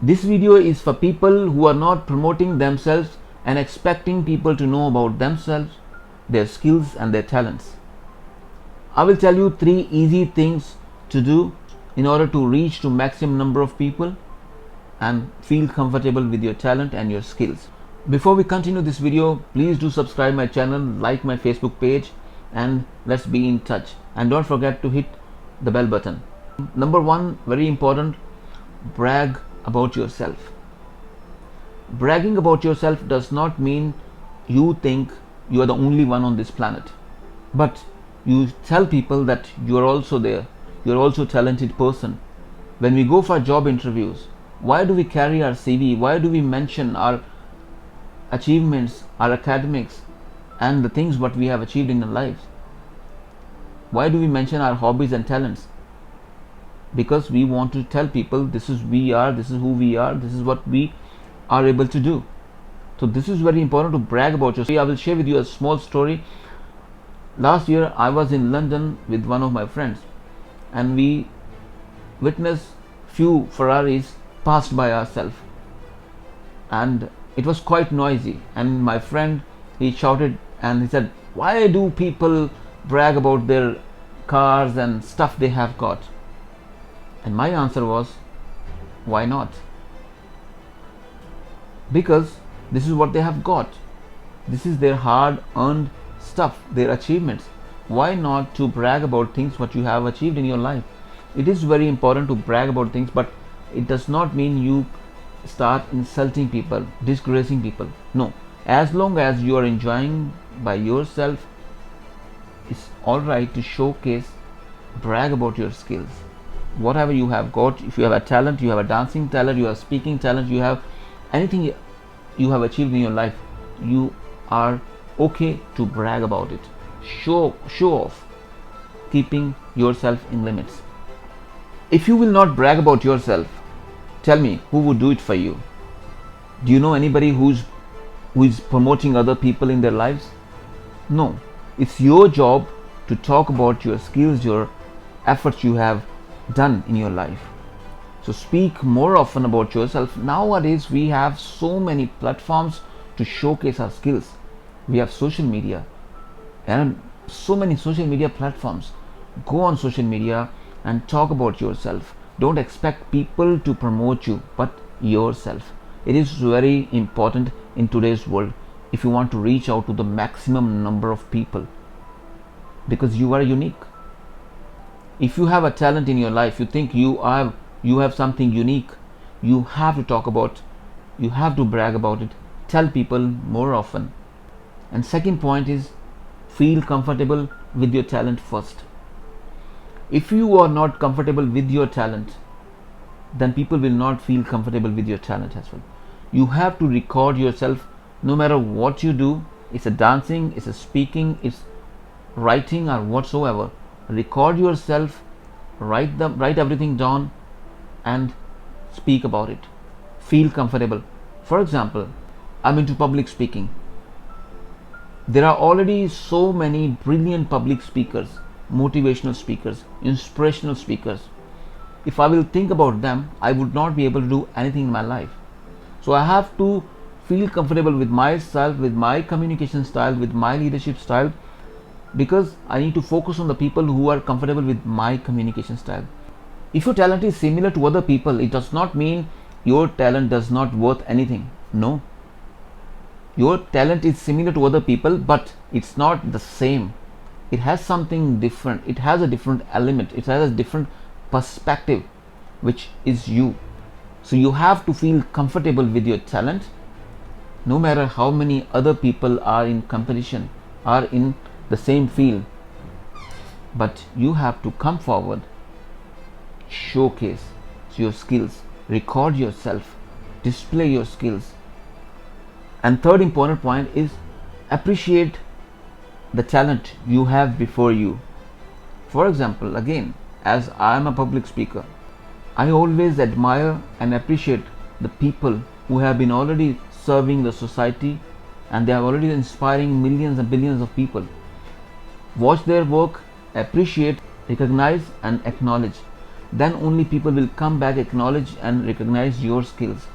This video is for people who are not promoting themselves and expecting people to know about themselves, their skills and their talents. I will tell you 3 easy things to do in order to reach to maximum number of people and feel comfortable with your talent and your skills. Before we continue this video, please do subscribe my channel, like my Facebook page, and let's be in touch. And don't forget to hit the bell button. Number 1, very important, brag about yourself. Bragging about yourself does not mean you think you are the only one on this planet, but you tell people that you are also there, you are also a talented person. When we go for job interviews, why do we carry our CV? Why do we mention our achievements, our academics, and the things what we have achieved in our lives? Why do we mention our hobbies and talents? Because we want to tell people this is we are, this is who we are, this is what we are able to do. So this is very important to brag about yourself. I will share with you a small story. Last year I was in London with one of my friends, and we witnessed few Ferraris passed by ourselves, and it was quite noisy, and my friend, he shouted and he said, why do people brag about their cars and stuff they have got? And my answer was, why not? Because this is what they have got. This is their hard earned stuff, their achievements. Why not to brag about things what you have achieved in your life? It is very important to brag about things, but it does not mean you start insulting people, disgracing people. No, as long as you are enjoying by yourself, it's alright to showcase, brag about your skills. Whatever you have got, if you have a talent, you have a dancing talent, you have speaking talent, you have anything you have achieved in your life, you are okay to brag about it. Show off, keeping yourself in limits. If you will not brag about yourself, tell me who would do it for you? Do you know anybody who is promoting other people in their lives? No, it's your job to talk about your skills, your efforts you have done in your life. So speak more often about yourself. Nowadays we have so many platforms to showcase our skills. We have social media and so many social media platforms. Go on social media and talk about yourself. Don't expect people to promote you, but yourself. It is very important in today's world if you want to reach out to the maximum number of people, because you are unique. If you have a talent in your life, you think you have something unique, you have to talk about, you have to brag about it, tell people more often. And second point is, feel comfortable with your talent first. If you are not comfortable with your talent, then people will not feel comfortable with your talent as well. You have to record yourself no matter what you do. It's a dancing, it's a speaking, it's writing or whatsoever. Record yourself, write everything down and speak about it. Feel comfortable. For example, I'm into public speaking. There are already so many brilliant public speakers, motivational speakers, inspirational speakers. If I will think about them, I would not be able to do anything in my life. So I have to feel comfortable with myself, with my communication style, with my leadership style, because I need to focus on the people who are comfortable with my communication style. If your talent is similar to other people, it does not mean your talent does not worth anything. No. Your talent is similar to other people, but it's not the same. It has something different. It has a different element. It has a different perspective, which is you. So you have to feel comfortable with your talent, no matter how many other people are in competition, are in the same field. But you have to come forward, showcase your skills, record yourself, display your skills. And third important point is, appreciate the talent you have before you. For example, again, as I am a public speaker, I always admire and appreciate the people who have been already serving the society, and they are already inspiring millions and billions of people. Watch their work, appreciate, recognize and acknowledge. then only people will come back, acknowledge and recognize your skills.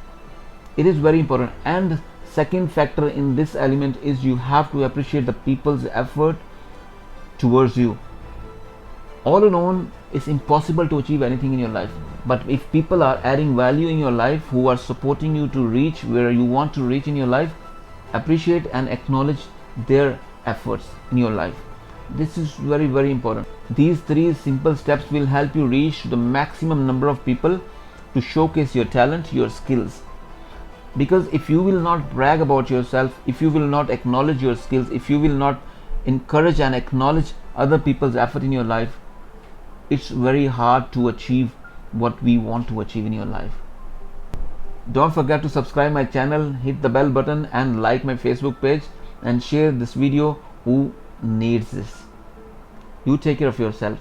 It is very important. And second factor in this element is you have to appreciate the people's effort towards you. All alone it's impossible to achieve anything in your life, but if people are adding value in your life, who are supporting you to reach where you want to reach in your life, appreciate and acknowledge their efforts in your life. This is very, very important. These three simple steps will help you reach the maximum number of people to showcase your talent, your skills. Because if you will not brag about yourself, if you will not acknowledge your skills, if you will not encourage and acknowledge other people's effort in your life, it's very hard to achieve what we want to achieve in your life. Don't forget to subscribe my channel, hit the bell button and like my Facebook page and share this video who needs this. You take care of yourself.